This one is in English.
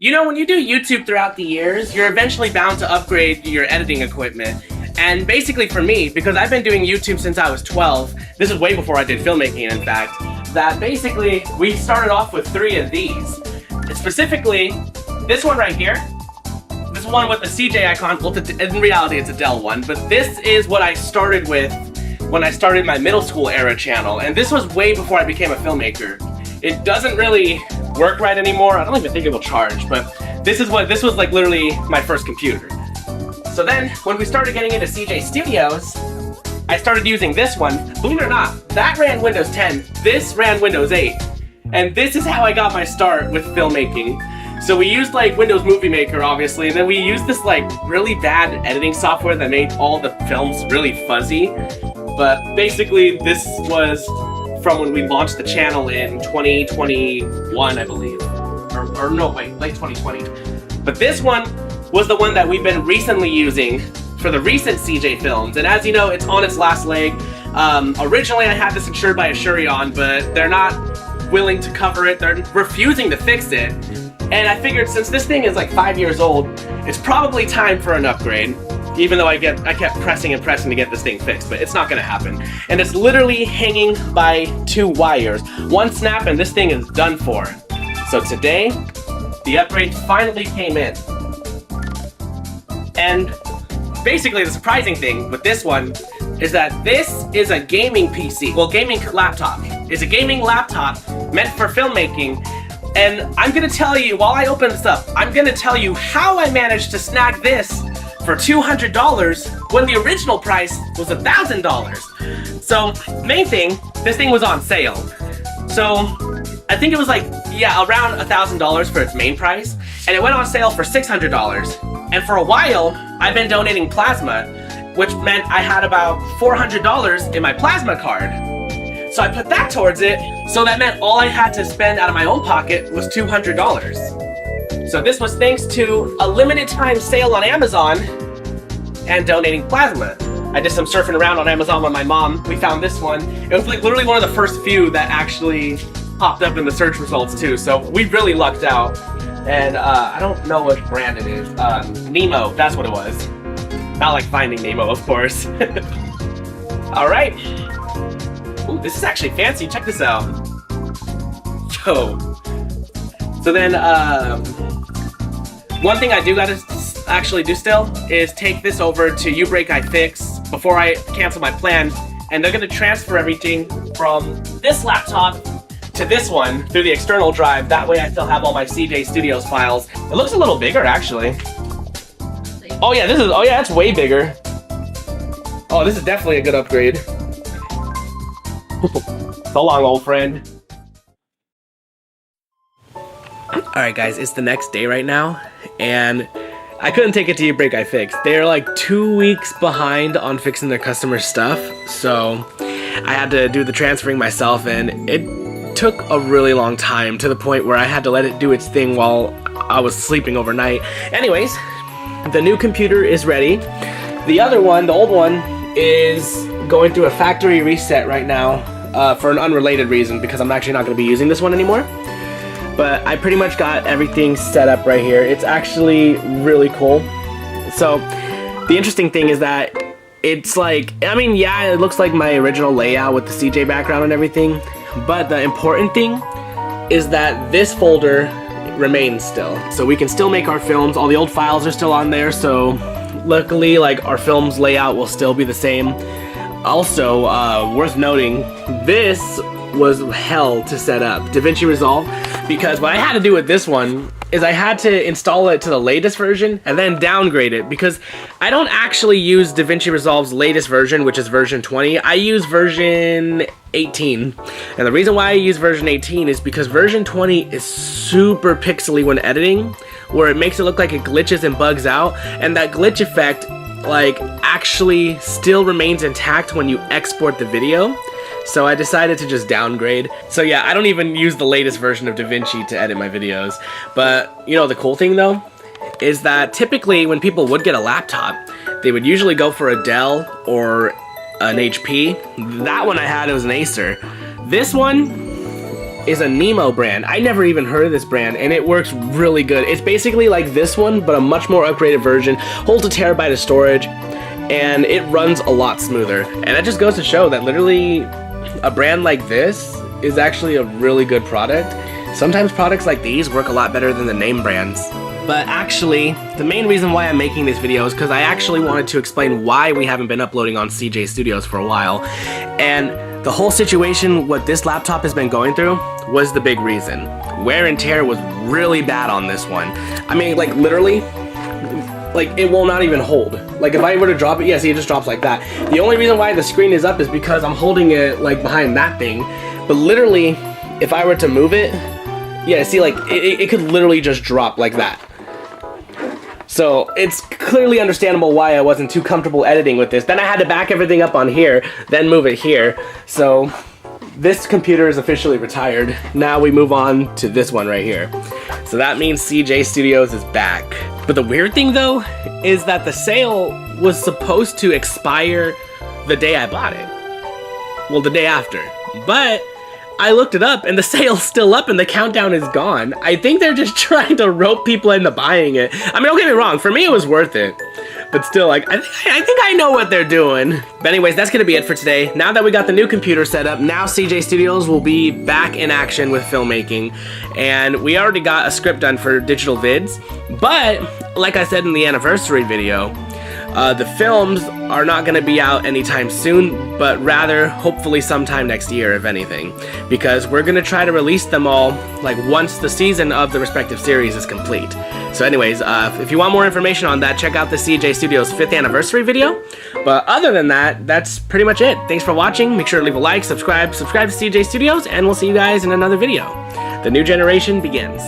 You know, when you do YouTube throughout the years, you're eventually bound to upgrade your editing equipment. And basically for me, because I've been doing YouTube since I was 12, this is way before I did filmmaking in fact, that basically we started off with 3 of these. Specifically, this one right here, this one with the CJ icon, well in reality it's a Dell one, but this is what I started with when I started my middle school era channel, and this was way before I became a filmmaker. It doesn't really work right anymore. I don't even think it will charge, but this was like literally my first computer. So then when we started getting into CJ Studios, I started using this one. Believe it or not, that ran Windows 10, this ran Windows 8. And this is how I got my start with filmmaking. So we used like Windows Movie Maker obviously, and then we used this like really bad editing software that made all the films really fuzzy. But basically this was from when we launched the channel in 2021, I believe. Or no, wait, late 2020. But this one was the one that we've been recently using for the recent CJ films. And as you know, it's on its last leg. Originally I had this insured by Assurion, but they're not willing to cover it. They're refusing to fix it. And I figured since this thing is like 5 years old, it's probably time for an upgrade. Even though I kept pressing and pressing to get this thing fixed, but it's not gonna happen. And it's literally hanging by 2 wires. One snap and this thing is done for. So today, the upgrade finally came in. And basically the surprising thing with this one is that this is a gaming PC. Well, gaming laptop. It's a gaming laptop meant for filmmaking. And I'm gonna tell you, while I open this up, I'm gonna tell you how I managed to snag this for $200 when the original price was $1,000. So, main thing, this thing was on sale. So, I think it was like, yeah, around $1,000 for its main price, and it went on sale for $600. And for a while, I've been donating plasma, which meant I had about $400 in my plasma card. So I put that towards it, so that meant all I had to spend out of my own pocket was $200. So this was thanks to a limited time sale on Amazon and donating plasma. I did some surfing around on Amazon with my mom. We found this one. It was like literally one of the first few that actually popped up in the search results too. So we really lucked out. And I don't know what brand it is. Nemo, that's what it was. Not like Finding Nemo, of course. All right. Ooh, this is actually fancy. Check this out. Yo. So then, one thing I do gotta actually do still is take this over to YouBreak before I cancel my plan, and they're gonna transfer everything from this laptop to this one through the external drive. That way I still have all my CJ Studios files. It looks a little bigger actually. Oh yeah, it's way bigger. Oh, this is definitely a good upgrade. So long, old friend. Alright guys, it's the next day right now, and I couldn't take it to YouBreak. They're like 2 weeks behind on fixing their customer stuff, so I had to do the transferring myself, and it took a really long time to the point where I had to let it do its thing while I was sleeping overnight. Anyways, the new computer is ready. The other one, the old one, is going through a factory reset right now for an unrelated reason, because I'm actually not going to be using this one anymore. But I pretty much got everything set up right here. It's actually really cool. So the interesting thing is that it's like, I mean, yeah, it looks like my original layout with the CJ background and everything, but the important thing is that this folder remains still. So we can still make our films. All the old files are still on there, so luckily, like, our film's layout will still be the same. Also, worth noting, this was hell to set up, DaVinci Resolve, because what I had to do with this one is I had to install it to the latest version and then downgrade it, because I don't actually use DaVinci Resolve's latest version, which is version 20. I use version 18. And the reason why I use version 18 is because version 20 is super pixely when editing, where it makes it look like it glitches and bugs out, and that glitch effect like actually still remains intact when you export the video. So I decided to just downgrade. So yeah, I don't even use the latest version of DaVinci to edit my videos. But you know, the cool thing though is that typically when people would get a laptop, they would usually go for a Dell or an HP. That one I had, it was an Acer. This one is a Nemo brand. I never even heard of this brand, and it works really good. It's basically like this one, but a much more upgraded version. Holds a terabyte of storage, and it runs a lot smoother. And that just goes to show that literally a brand like this is actually a really good product. Sometimes products like these work a lot better than the name brands. But actually, the main reason why I'm making this video is because I actually wanted to explain why we haven't been uploading on CJ Studios for a while. And the whole situation, what this laptop has been going through, was the big reason. Wear and tear was really bad on this one. I mean, like literally, like it will not even hold. Like if I were to drop it, yeah, see, it just drops like that. The only reason why the screen is up is because I'm holding it like behind that thing. But literally, if I were to move it, yeah, see, like it could literally just drop like that. So it's clearly understandable why I wasn't too comfortable editing with this. Then I had to back everything up on here, then move it here. So this computer is officially retired. Now we move on to this one right here. So that means CJ Studios is back. But the weird thing though, is that the sale was supposed to expire the day I bought it. Well, the day after. But I looked it up and the sale's still up and the countdown is gone. I think they're just trying to rope people into buying it. I mean, don't get me wrong, for me it was worth it. But still, like, I think I know what they're doing. But anyways, that's gonna be it for today. Now that we got the new computer set up, now CJ Studios will be back in action with filmmaking. And we already got a script done for digital vids. But, like I said in the anniversary video, the films are not going to be out anytime soon, but rather hopefully sometime next year, if anything, because we're going to try to release them all like once the season of the respective series is complete. So anyways, if you want more information on that, check out the CJ Studios 5th anniversary video. But other than that, that's pretty much it. Thanks for watching. Make sure to leave a like, subscribe to CJ Studios, and we'll see you guys in another video. The new generation begins.